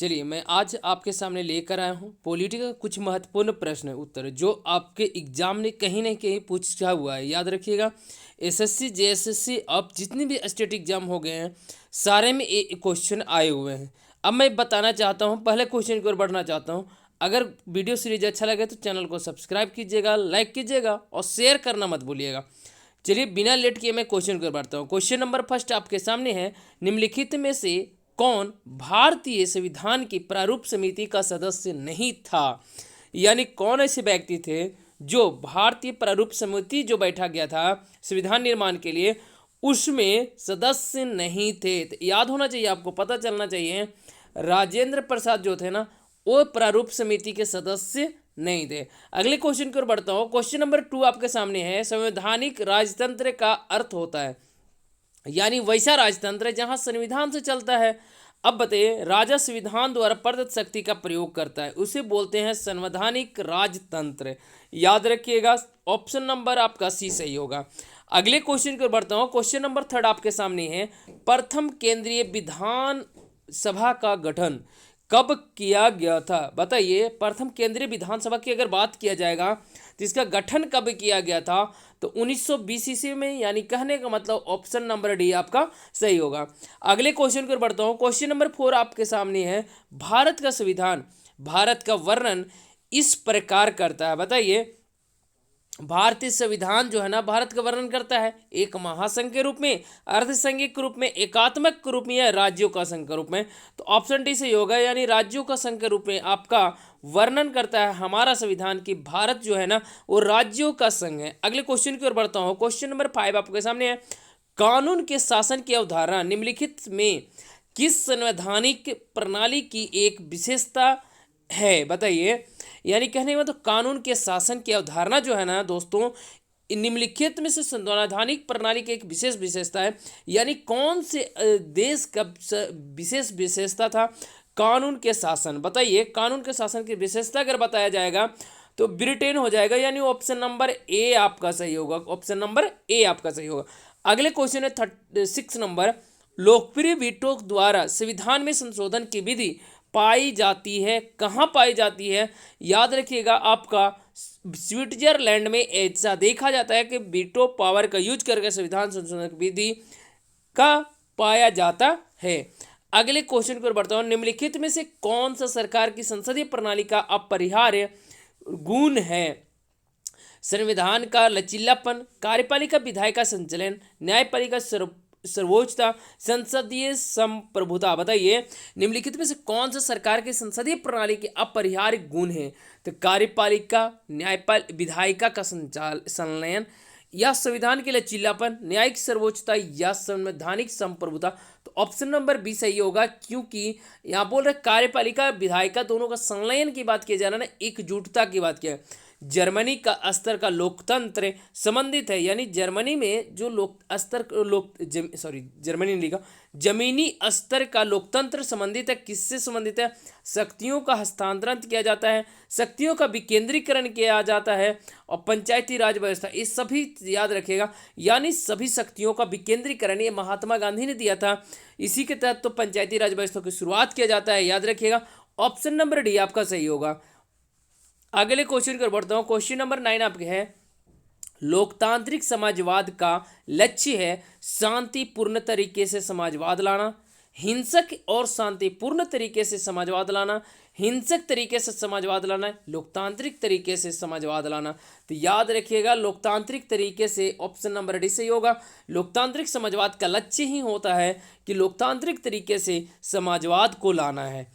चलिए मैं आज आपके सामने लेकर आया हूँ पॉलिटी का कुछ महत्वपूर्ण प्रश्न उत्तर जो आपके एग्जाम ने कहीं ना कहीं पूछा हुआ है। याद रखिएगा, एसएससी जेएसएससी अब जितने भी स्टेट एग्जाम हो गए हैं सारे में ये क्वेश्चन आए हुए हैं। अब मैं बताना चाहता हूँ, पहले क्वेश्चन की ओर बढ़ना चाहता हूँ। अगर वीडियो सीरीज अच्छा लगे तो चैनल को सब्सक्राइब कीजिएगा, लाइक कीजिएगा और शेयर करना मत भूलिएगा। चलिए बिना लेट किए मैं क्वेश्चन को बढ़ता हूँ। क्वेश्चन नंबर फर्स्ट आपके सामने है, निम्नलिखित में से कौन भारतीय संविधान की प्रारूप समिति का सदस्य नहीं था? यानी कौन ऐसे व्यक्ति थे जो भारतीय प्रारूप समिति जो बैठा गया था संविधान निर्माण के लिए उसमें सदस्य नहीं थे? तो याद होना चाहिए, आपको पता चलना चाहिए राजेंद्र प्रसाद जो थे ना वो प्रारूप समिति के सदस्य नहीं थे। अगले क्वेश्चन की ओर बढ़ता हूँ। क्वेश्चन नंबर 2 आपके सामने है, संवैधानिक राजतंत्र का अर्थ होता है, यानी वैसा राजतंत्र है जहां संविधान से चलता है। अब बताइए, राजा संविधान द्वारा प्रदत्त शक्ति का प्रयोग करता है, उसे बोलते हैं संवैधानिक राजतंत्र। याद रखिएगा, ऑप्शन नंबर आपका सी सही होगा। अगले क्वेश्चन की ओर बढ़ता हूँ। क्वेश्चन नंबर 3 आपके सामने है, प्रथम केंद्रीय विधान सभा का गठन कब किया गया था? बताइए, प्रथम केंद्रीय विधानसभा की अगर बात किया जाएगा तो इसका गठन कब किया गया था? तो 1920 ईस्वी में, यानी कहने का मतलब ऑप्शन नंबर डी आपका सही होगा। अगले क्वेश्चन की ओर बढ़ता हूँ। क्वेश्चन नंबर 4 आपके सामने है, भारत का संविधान भारत का वर्णन इस प्रकार करता है। बताइए, भारतीय संविधान जो है ना भारत का वर्णन करता है एक महासंघ के रूप में, अर्धसंघिक रूप में, एकात्मक रूप में या राज्यों का संघ के रूप में। तो ऑप्शन डी सही होगा, यानी राज्यों का संघ के रूप में आपका वर्णन करता है हमारा संविधान की भारत जो है ना वो राज्यों का संघ है। अगले क्वेश्चन की ओर बढ़ता हूँ। क्वेश्चन नंबर 5 आपके सामने है, कानून के शासन की अवधारणा निम्नलिखित में किस संवैधानिक प्रणाली की एक विशेषता है? बताइए, यानी कहने में तो कानून के शासन की अवधारणा जो है ना दोस्तों निम्नलिखित में से संवैधानिक प्रणाली की एक विशेष विशेषता है, यानी कौन से देश का विशेष विशेषता था कानून के शासन? बताइए, कानून के शासन की विशेषता अगर बताया जाएगा तो ब्रिटेन हो जाएगा, यानी ऑप्शन नंबर ए आपका सही होगा। ऑप्शन नंबर ए आपका सही होगा। अगले क्वेश्चन है 6 नंबर, लोकप्रिय वीटो द्वारा संविधान में संशोधन की विधि पाई जाती है, कहाँ पाई जाती है? याद रखिएगा, आपका स्विट्जरलैंड में ऐसा देखा जाता है कि वीटो पावर का यूज करके संविधान संशोधन विधि का पाया जाता है। अगले क्वेश्चन की ओर बढ़ता हूँ। निम्नलिखित में से कौन सा सरकार की संसदीय प्रणाली का अपरिहार्य गुण है? संविधान का लचीलापन, कार्यपालिका विधायिका संचलन, न्यायपालिका सर्वोच्चता, संसदीय संप्रभुता। बताइए, निम्नलिखित में से कौन सा सरकार की संसदीय प्रणाली के अपरिहार्य गुण है? तो कार्यपालिका, न्यायपालिका, विधायिका का संलयन या संविधान के लचीलापन, न्यायिक सर्वोच्चता या संवैधानिक संप्रभुता। तो ऑप्शन नंबर बी सही होगा, क्योंकि यहाँ बोल रहे कार्यपालिका विधायिका दोनों का संलयन की बात किया जा रहा है ना, एकजुटता की बात किया है। जर्मनी का स्तर का लोकतंत्र संबंधित है, यानी जर्मनी में जो जर्मनी ने लिखा जमीनी स्तर का लोकतंत्र संबंधित है। किससे संबंधित है? शक्तियों का हस्तांतरण किया जाता है, शक्तियों का विकेंद्रीकरण किया जाता है और पंचायती राज व्यवस्था, ये सभी याद रखिएगा, यानी सभी शक्तियों का विकेंद्रीकरण ये महात्मा गांधी ने दिया था। इसी के तहत तो पंचायती राज व्यवस्था की शुरुआत किया जाता है। याद रखिएगा, ऑप्शन नंबर डी आपका सही होगा। अगले क्वेश्चन की ओर बढ़ता हूँ। क्वेश्चन नंबर 9 आपके है, लोकतांत्रिक समाजवाद का लक्ष्य है शांतिपूर्ण तरीके से समाजवाद लाना, हिंसक और शांतिपूर्ण तरीके से समाजवाद लाना, हिंसक तरीके से समाजवाद लाना, लोकतांत्रिक तरीके से समाजवाद लाना। तो याद रखिएगा, लोकतांत्रिक तरीके से ऑप्शन नंबर डी सही होगा। लोकतांत्रिक समाजवाद का लक्ष्य ही होता है कि लोकतांत्रिक तरीके से समाजवाद को लाना है।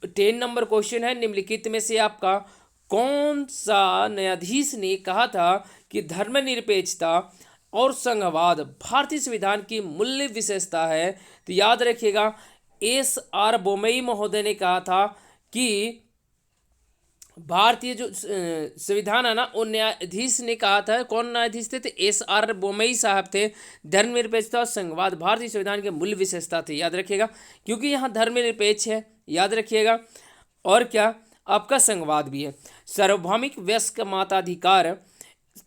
10 नंबर क्वेश्चन है, निम्नलिखित में से आपका कौन सा न्यायाधीश ने कहा था कि धर्मनिरपेक्षता और संघवाद भारतीय संविधान की मूल्य विशेषता है? तो याद रखिएगा, एस.आर. बोमई महोदय ने कहा था कि भारतीय जो संविधान है ना वो न्यायाधीश ने कहा था। कौन न्यायाधीश थे? तो एस.आर. बोमई साहब थे। धर्मनिरपेक्षता और संघवाद भारतीय संविधान के मूल विशेषता थे। याद रखिएगा, क्योंकि यहाँ धर्मनिरपेक्ष है, याद रखिएगा, और क्या आपका संघवाद भी है। सार्वभौमिक वयस्क मताधिकार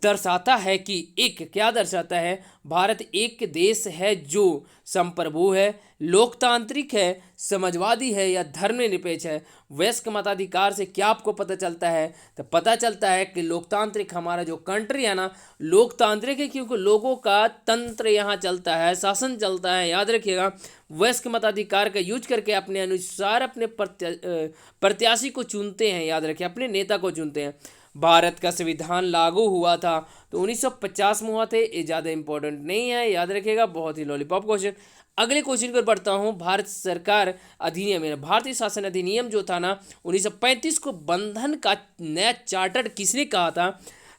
दर्शाता है कि एक क्या दर्शाता है, भारत एक देश है जो संप्रभु है, लोकतांत्रिक है, समाजवादी है या धर्मनिरपेक्ष है। वयस्क मताधिकार से क्या आपको पता चलता है, तो पता चलता है कि लोकतांत्रिक हमारा जो कंट्री है ना, लोकतांत्रिक है क्योंकि लोगों का तंत्र यहाँ चलता है, शासन चलता है। याद रखिएगा, वयस्क मताधिकार का यूज करके अपने अनुसार अपने प्रत्याशी को चुनते हैं। याद रखिए, अपने नेता को चुनते हैं। भारत का संविधान लागू हुआ था तो 1950 में हुआ थे। ये ज़्यादा इंपॉर्टेंट नहीं है, याद रखिएगा, बहुत ही लॉलीपॉप क्वेश्चन। अगले क्वेश्चन पर बढ़ता हूँ। भारत सरकार अधिनियम, भारतीय शासन अधिनियम जो था ना 1935 को, बंधन का नया चार्टर किसने कहा था,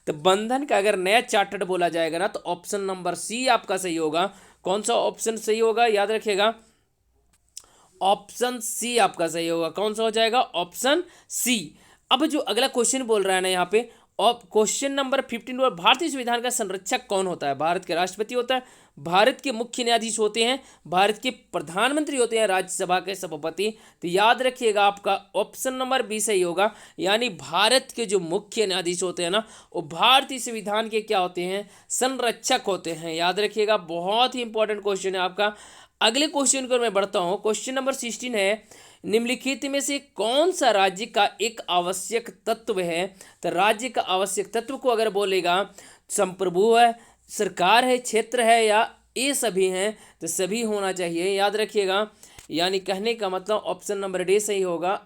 तो बंधन का अगर नया चार्टर बोला जाएगा ना तो ऑप्शन नंबर सी आपका सही होगा। कौन सा ऑप्शन सही होगा, याद रखिएगा, ऑप्शन सी आपका सही होगा। कौन सा हो जाएगा, ऑप्शन सी। अब जो अगला क्वेश्चन बोल रहा है ना यहाँ पे, और क्वेश्चन नंबर 15, भारतीय संविधान का संरक्षक कौन होता है। भारत के राष्ट्रपति होता है, भारत के मुख्य न्यायाधीश होते हैं, भारत के प्रधानमंत्री होते हैं, राज्यसभा के सभापति। तो याद रखिएगा आपका ऑप्शन नंबर बी सही होगा। यानी भारत के जो मुख्य न्यायाधीश होते हैं ना, वो भारतीय संविधान के क्या होते हैं, संरक्षक होते हैं। याद रखिएगा, बहुत ही इंपॉर्टेंट क्वेश्चन है आपका। अगले क्वेश्चन को मैं बढ़ता हूँ। क्वेश्चन नंबर 16 है, निम्नलिखित में से कौन सा राज्य का एक आवश्यक तत्व है। तो राज्य का आवश्यक तत्व को अगर बोलेगा, संप्रभु है, सरकार है, क्षेत्र है या ये सभी हैं, तो सभी होना चाहिए। याद रखिएगा, यानी कहने का मतलब ऑप्शन नंबर डी सही होगा।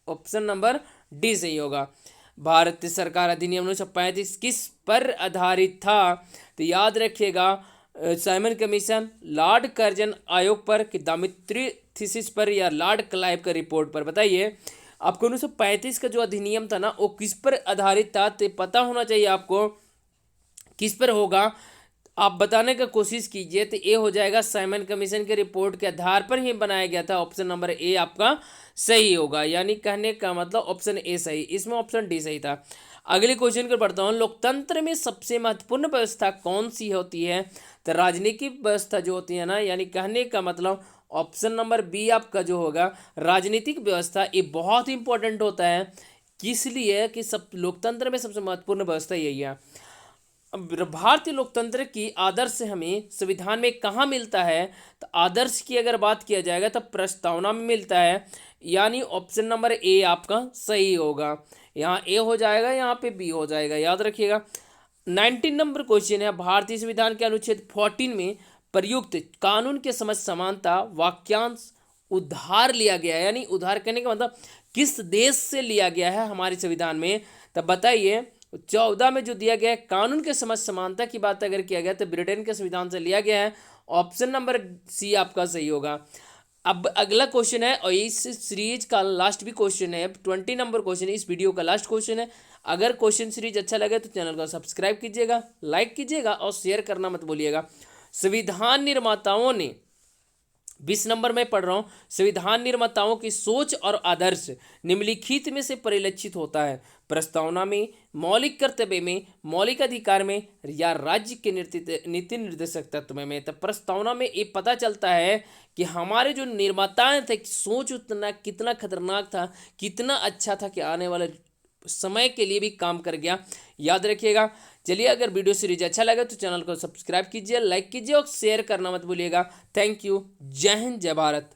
ऑप्शन नंबर डी सही होगा। भारत सरकार अधिनियम 1935 किस पर आधारित था, तो याद रखिएगा, साइमन कमीशन, लॉर्ड कर्जन आयोग पर, कि दामित्री थीसिस पर या लॉर्ड क्लाइव का रिपोर्ट पर। बताइए आपको 1935 का जो अधिनियम था ना, वो किस पर आधारित था, तो पता होना चाहिए आपको किस पर होगा। आप बताने का कोशिश कीजिए, तो ये हो जाएगा साइमन कमीशन के रिपोर्ट के आधार पर ही बनाया गया था। ऑप्शन नंबर ए आपका सही होगा। यानी कहने का मतलब ऑप्शन ए सही, इसमें ऑप्शन डी सही था। अगले क्वेश्चन को पढ़ता हूँ। लोकतंत्र में सबसे महत्वपूर्ण व्यवस्था कौन सी होती है, तो राजनीतिक व्यवस्था जो होती है ना, यानी कहने का मतलब ऑप्शन नंबर बी आपका जो होगा, राजनीतिक व्यवस्था। ये बहुत इंपॉर्टेंट होता है, किस लिए कि सब लोकतंत्र में सबसे महत्वपूर्ण व्यवस्था यही है। भारतीय लोकतंत्र की आदर्श हमें संविधान में कहाँ मिलता है, तो आदर्श की अगर बात किया जाएगा तो प्रस्तावना में मिलता है। यानी ऑप्शन नंबर ए आपका सही होगा। यहाँ ए हो जाएगा, यहाँ पे बी हो जाएगा। याद रखिएगा। 19 नंबर क्वेश्चन है, भारतीय संविधान के अनुच्छेद 14 में प्रयुक्त कानून के समझ समानता वाक्यांश उधार लिया गया है। यानी उधार करने का मतलब किस देश से लिया गया है हमारे संविधान में, तब बताइए। 14 में जो दिया गया है कानून के समझ समानता की बात अगर किया गया तो ब्रिटेन के संविधान से लिया गया है। ऑप्शन नंबर सी आपका सही होगा। अब अगला क्वेश्चन है, और इस सीरीज का लास्ट भी क्वेश्चन है, 20 नंबर क्वेश्चन है, इस वीडियो का लास्ट क्वेश्चन है। अगर क्वेश्चन सीरीज अच्छा लगे तो चैनल को सब्सक्राइब कीजिएगा, लाइक कीजिएगा और शेयर करना मत भूलिएगा। संविधान निर्माताओं ने, 20 नंबर में पढ़ रहा हूँ, संविधान निर्माताओं की सोच और आदर्श निम्नलिखित में से परिलक्षित होता है। प्रस्तावना में, मौलिक कर्तव्य में, मौलिक अधिकार में या राज्य के नीति निर्देशक तत्व में। तो प्रस्तावना में ये पता चलता है कि हमारे जो निर्माता थे, सोच उतना कितना खतरनाक था, कितना अच्छा था कि आने वाले समय के लिए भी काम कर गया। याद रखिएगा। चलिए, अगर वीडियो सीरीज अच्छा लगे तो चैनल को सब्सक्राइब कीजिए, लाइक कीजिए और शेयर करना मत भूलिएगा। Thank you. जय हिंद, जय भारत।